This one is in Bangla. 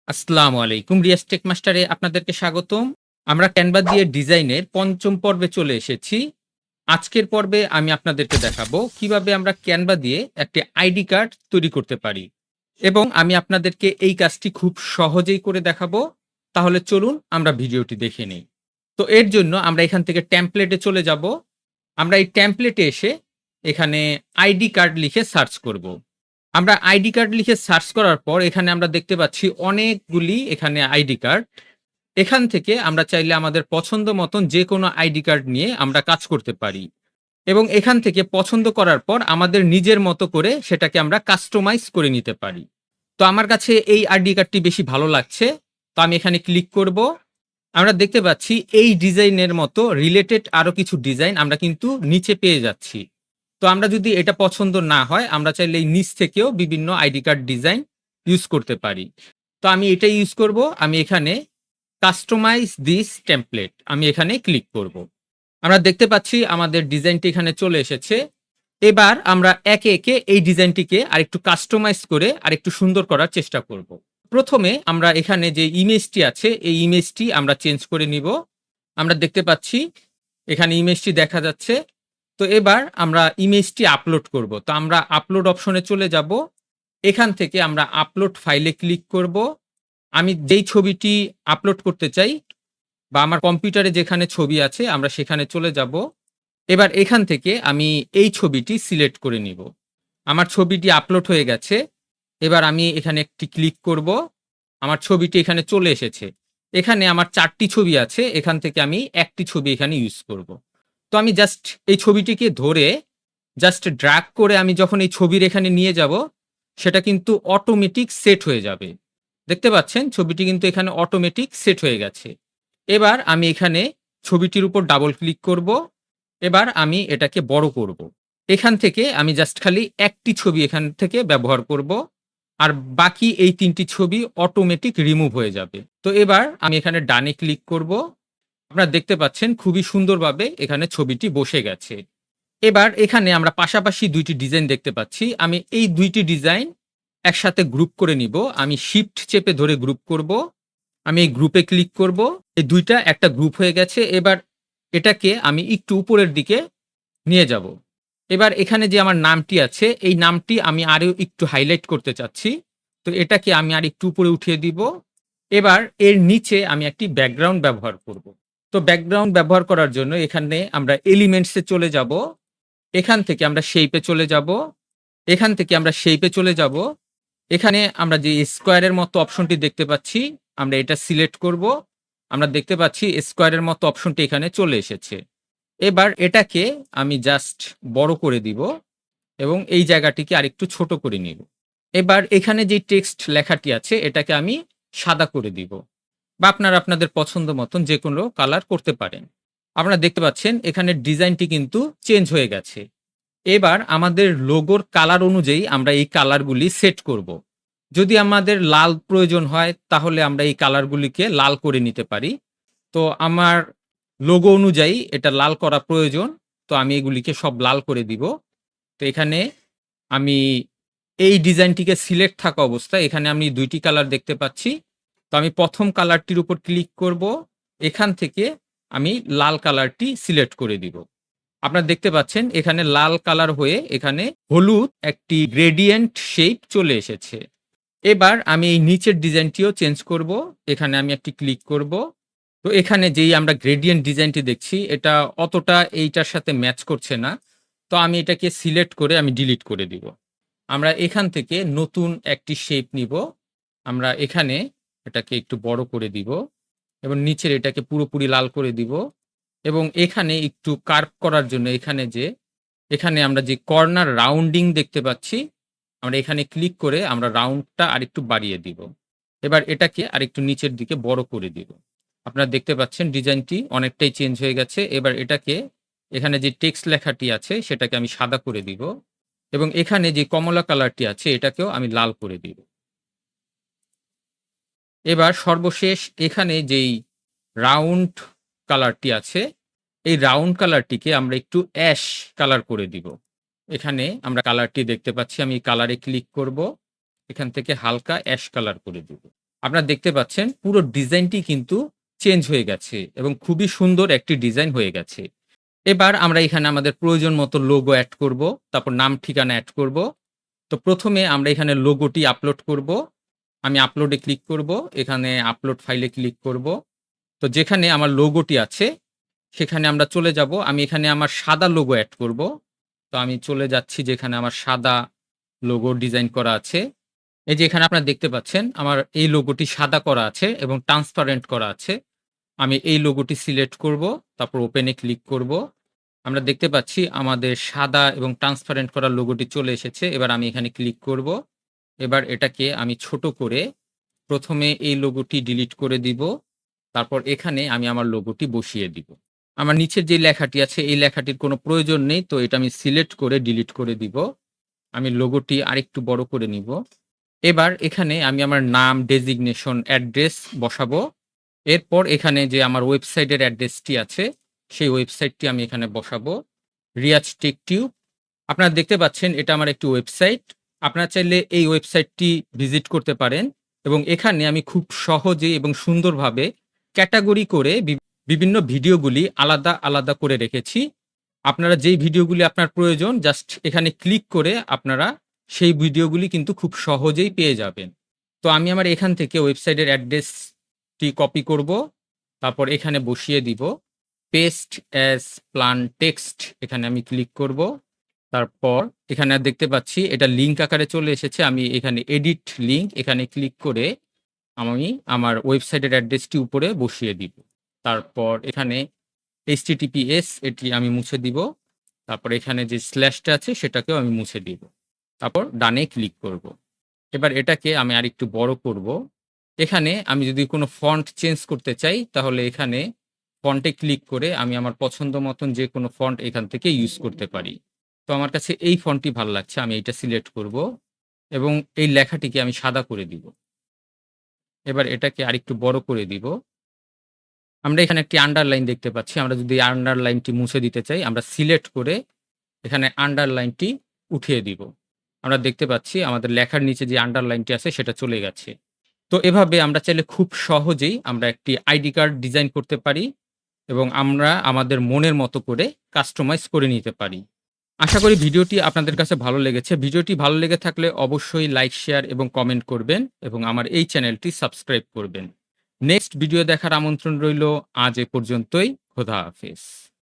আসসালামু আলাইকুম। রিয়াজ টেক মাস্টারে আপনাদেরকে স্বাগতম। আমরা ক্যানভা দিয়ে ডিজাইনের ৫ম পর্বে চলে এসেছি। আজকের পর্বে আমি আপনাদেরকে দেখাবো কিভাবে আমরা ক্যানভা দিয়ে একটি আইডি কার্ড তৈরি করতে পারি। এবং আমি আপনাদেরকে এই কাজটি খুব সহজেই করে দেখাবো। তাহলে চলুন আমরা ভিডিওটি দেখে নেই। তো এর জন্য আমরা এখান থেকে টেমপ্লেটে চলে যাব। আমরা এই টেমপ্লেটে এসে এখানে আইডি কার্ড লিখে সার্চ করব। আমরা আইডি কার্ড লিখে সার্চ করার পর এখানে আমরা দেখতে পাচ্ছি অনেকগুলি এখানে আইডি কার্ড। এখান থেকে আমরা চাইলে আমাদের পছন্দ মতন যেকোনো আইডি কার্ড নিয়ে আমরা কাজ করতে পারি। এবং এখান থেকে পছন্দ করার পর আমাদের নিজের মতো করে সেটাকে আমরা কাস্টমাইজ করে নিতে পারি। তো আমার কাছে এই আইডি কার্ডটি বেশি ভালো লাগছে। তো আমি এখানে ক্লিক করব। আমরা দেখতে পাচ্ছি এই ডিজাইনের মতো রিলেটেড আরো কিছু ডিজাইন আমরা কিন্তু নিচে পেয়ে যাচ্ছি। তো আমরা যদি এটা পছন্দ না হয় আমরা চাইলে এই নিচ থেকেও বিভিন্ন আইডি কার্ড ডিজাইন ইউজ করতে পারি। তো আমি এটাই ইউজ করব। আমি এখানে কাস্টমাইজ দিস টেমপ্লেট আমি এখানে ক্লিক করব। আমরা দেখতে পাচ্ছি আমাদের ডিজাইনটি এখানে চলে এসেছে। এবার আমরা একে একে এই ডিজাইনটিকে আরেকটু কাস্টমাইজ করে আরেকটু সুন্দর করার চেষ্টা করব। প্রথমে আমরা এখানে যে ইমেজটি আছে এই ইমেজটি আমরা চেঞ্জ করে নিব। আমরা দেখতে পাচ্ছি এখানে ইমেজটি দেখা যাচ্ছে। তো এবার আমরা ইমেজটি আপলোড করব। তো আমরা আপলোড অপশনে চলে যাব। এখান থেকে আমরা আপলোড ফাইলে ক্লিক করব। আমি যেই ছবিটি আপলোড করতে চাই বা আমার কম্পিউটারে যেখানে ছবি আছে আমরা সেখানে চলে যাব। এবার এখান থেকে আমি এই ছবিটি সিলেক্ট করে নিব। আমার ছবিটি আপলোড হয়ে গেছে। এবার আমি এখানে একটি ক্লিক করব। আমার ছবিটি এখানে চলে এসেছে। এখানে আমার ৪টি ছবি আছে। এখান থেকে আমি একটি ছবি এখানে ইউজ করব। তো আমি জাস্ট এই ছবিটিকে ধরে জাস্ট ড্র্যাগ করে আমি যখন এই ছবির এখানে নিয়ে যাব সেটা কিন্তু অটোমেটিক সেট হয়ে যাবে। দেখতে পাচ্ছেন ছবিটি কিন্তু এখানে অটোমেটিক সেট হয়ে গেছে। এবার আমি এখানে ছবিটির উপর ডাবল ক্লিক করব। এবার আমি এটাকে বড় করব। এখান থেকে আমি জাস্ট খালি একটি ছবি এখান থেকে ব্যবহার করব। আর বাকি এই ৩টি ছবি অটোমেটিক রিমুভ হয়ে যাবে। তো এবার আমি এখানে ডানে ক্লিক করব। আপনারা দেখতে পাচ্ছেন খুবই সুন্দরভাবে এখানে ছবিটি বসে গেছে। এবার এখানে আমরা পাশাপাশি ২টি ডিজাইন দেখতে পাচ্ছি। আমি এই ২টি ডিজাইন একসাথে গ্রুপ করে নিব। আমি শিফট চেপে ধরে গ্রুপ করব। আমি এই গ্রুপে ক্লিক করব। এই ২টা একটা গ্রুপ হয়ে গেছে। এবার এটাকে আমি একটু উপরের দিকে নিয়ে যাব। এবার এখানে যে আমার নামটি আছে এই নামটি আমি আরো একটু হাইলাইট করতে চাচ্ছি। তো এটাকে আমি আরেকটু উপরে উঠিয়ে দিব। এবার এর নিচে আমি একটি ব্যাকগ্রাউন্ড ব্যবহার করব। তো ব্যাকগ্রাউন্ড ব্যবহার করার জন্য এখানে আমরা এলিমেন্টস এ চলে যাব। এখান থেকে আমরা শেইপে চলে যাব। এখান থেকে আমরা শেইপে চলে যাব। এখানে আমরা যে স্কোয়ারের মতো অপশনটি দেখতে পাচ্ছি আমরা এটা সিলেক্ট করব। আমরা দেখতে পাচ্ছি স্কোয়ারের মতো অপশনটি এখানে চলে এসেছে। এবার এটাকে আমি জাস্ট বড় করে দিব এবং এই জায়গাটিকে আরেকটু ছোট করে নিব। এবার এখানে যে টেক্সট লেখাটি আছে এটাকে আমি সাদা করে দিব বা আপনারা আপনাদের পছন্দ মতন যেকোনো কালার করতে পারেন। আপনারা দেখতে পাচ্ছেন এখানে ডিজাইনটি কিন্তু চেঞ্জ হয়ে গেছে। এবার আমাদের লোগোর কালার অনুযায়ী আমরা এই কালারগুলি সেট করব। যদি আমাদের লাল প্রয়োজন হয় তাহলে আমরা এই কালারগুলিকে লাল করে নিতে পারি। তো আমার লোগো অনুযায়ী এটা লাল করা প্রয়োজন। তো আমি এগুলিকে সব লাল করে দিব। তো এখানে আমি এই ডিজাইনটিকে সিলেক্ট থাকা অবস্থায় এখানে আমি ২টি কালার দেখতে পাচ্ছি। তো আমি ১ম কালারটির উপর ক্লিক করব। এখান থেকে আমি লাল কালারটি সিলেক্ট করে দিব। আপনারা দেখতে পাচ্ছেন এখানে লাল কালার হয়ে এখানে হলুদ একটি গ্রেডিয়েন্ট শেপ চলে এসেছে। এবার আমি এই নিচের ডিজাইনটিও চেঞ্জ করব। এখানে আমি একটি ক্লিক করব। তো এখানে যেই আমরা গ্রেডিয়েন্ট ডিজাইনটি দেখছি এটা অতটা এইটার সাথে ম্যাচ করছে না। তো আমি এটাকে সিলেক্ট করে আমি ডিলিট করে দিব। আমরা এখান থেকে নতুন একটি শেপ নিব। আমরা এখানে এটাকে একটু বড় করে দিব এবং নিচের এটাকে পুরোপুরি লাল করে দিব এবং এখানে একটু কার্ভ করার জন্য এখানে আমরা যে কর্নার রাউন্ডিং দেখতে পাচ্ছি আমরা এখানে ক্লিক করে আমরা রাউন্ডটা আরেকটু বাড়িয়ে দিব। এবার এটাকে আরেকটু নিচের দিকে বড় করে দিব। আপনারা দেখতে পাচ্ছেন ডিজাইনটি অনেকটাই চেঞ্জ হয়ে গেছে। এবার এটাকে এখানে যে টেক্সট লেখাটি আছে সেটাকে আমি সাদা করে দিব এবং এখানে যে কমলা কালারটি আছে এটাকেও আমি লাল করে দিব। এবার সর্বশেষ এখানে যেই রাউন্ড কালারটি আছে এই রাউন্ড কালারটিকে আমরা একটু অ্যাশ কালার করে দিব। এখানে আমরা কালারটি দেখতে পাচ্ছি। আমি কালারে ক্লিক করব। এখান থেকে হালকা অ্যাশ কালার করে দিব। আপনারা দেখতে পাচ্ছেন পুরো ডিজাইনটি কিন্তু চেঞ্জ হয়ে গেছে এবং খুবই সুন্দর একটি ডিজাইন হয়ে গেছে। এবার আমরা এখানে আমাদের প্রয়োজন মতো লোগো এড করব, তারপর নাম ঠিকানা এড করব। তো ১ম এ আমরা এখানে লোগোটি আপলোড করব। আমি আপলোডে ক্লিক করব। এখানে আপলোড ফাইলে ক্লিক করব। তো যেখানে আমার লোগোটি আছে সেখানে আমরা চলে যাব। আমি এখানে আমার সাদা লোগো এড করব। তো আমি চলে যাচ্ছি যেখানে আমার সাদা লোগো ডিজাইন করা আছে। এই যে এখানে আপনারা দেখতে পাচ্ছেন আমার এই লোগোটি সাদা করা আছে এবং ট্রান্সপারেন্ট করা আছে। আমি এই লোগোটি সিলেক্ট করব, তারপর ওপেন এ ক্লিক করব। আমরা দেখতে পাচ্ছি আমাদের সাদা এবং ট্রান্সপারেন্ট করা লোগোটি চলে এসেছে। এবার আমি এখানে ক্লিক করব। এবার এটাকে আমি ছোট করে ১ম এ এই লোগোটি ডিলিট করে দিব। তারপর এখানে আমি আমার লোগোটি বসিয়ে দিব। আমার নিচের যে লেখাটি আছে এই লেখাটির কোনো প্রয়োজন নেই। তো এটা আমি সিলেক্ট করে ডিলিট করে দিব। আমি লোগোটি আরেকটু বড় করে নিব। এবার এখানে আমি আমার নাম, ডেজিগনেশন, অ্যাড্রেস বসাবো। এরপর এখানে যে আমার ওয়েবসাইটের অ্যাড্রেসটি আছে, সেই ওয়েবসাইটটি আমি এখানে বসাবো। Riaz tech tube. আপনারা দেখতে পাচ্ছেন এটা আমার একটি ওয়েবসাইট। আপনারা চাইলে এই ওয়েবসাইটটি ভিজিট করতে পারেন এবং এখানে আমি খুব সহজে এবং সুন্দরভাবে ক্যাটেগরি করে বিভিন্ন ভিডিওগুলি আলাদা, আলাদা করে রেখেছি। আপনারা যেই ভিডিওগুলি আপনার প্রয়োজন জাস্ট এখানে ক্লিক করে আপনারা সেই ভিডিওগুলি কিন্তু খুব সহজেই পেয়ে যাবেন। তো আমি আমার এখান থেকে ওয়েবসাইটের অ্যাড্রেসটি কপি করব। তারপর এখানে বসিয়ে দিব। পেস্ট অ্যাজ প্লান টেক্সট এখানে আমি ক্লিক করব। তারপর এখানে দেখতে পাচ্ছি এটা লিঙ্ক আকারে চলে এসেছে। আমি এখানে এডিট লিঙ্ক এখানে ক্লিক করে আমি আমার ওয়েবসাইটের অ্যাড্রেসটি উপরে বসিয়ে দিব। তারপর এখানে HTTPS এটি আমি মুছে দিব। তারপর এখানে যে স্ল্যাশটা আছে সেটাকেও আমি মুছে দিব। তারপর ডানে ক্লিক করব। এবার এটাকে আমি আরেকটু বড় করব। এখানে আমি যদি কোনো ফন্ট চেঞ্জ করতে চাই তাহলে এখানে ফন্টে ক্লিক করে আমি আমার পছন্দ মতন যেকোনো ফন্ট এখান থেকে ইউজ করতে পারি। তো আমার কাছে এই ফন্টটি ভাল লাগছে। আমি এইটা সিলেক্ট করব এবং এই লেখাটিকে আমি সাদা করে দিব। এবার এটাকে আরেকটু বড় করে দিব। আমরা এখানে একটি আন্ডারলাইন দেখতে পাচ্ছি। আমরা যদি এই আন্ডারলাইনটি মুছে দিতে চাই, আমরা সিলেক্ট করে এখানে আন্ডারলাইনটি উঠিয়ে দিব। আমরা দেখতে পাচ্ছি আমাদের লেখার নিচে যে আন্ডারলাইনটি আছে সেটা চলে গেছে। তো এভাবে আমরা চাইলে খুব সহজেই আমরা একটি আইডি কার্ড ডিজাইন করতে পারি এবং আমরা আমাদের মনের মতো করে কাস্টমাইজ করে নিতে পারি। আশা করি ভিডিওটি আপনাদের কাছে ভালো লেগেছে। ভিডিওটি ভালো লেগে থাকলে অবশ্যই লাইক, শেয়ার এবং কমেন্ট করবেন এবং আমার এই চ্যানেলটি সাবস্ক্রাইব করবেন। নেক্সট ভিডিও দেখার আমন্ত্রণ রইল। আজ এ পর্যন্তই। খোদা হাফেজ।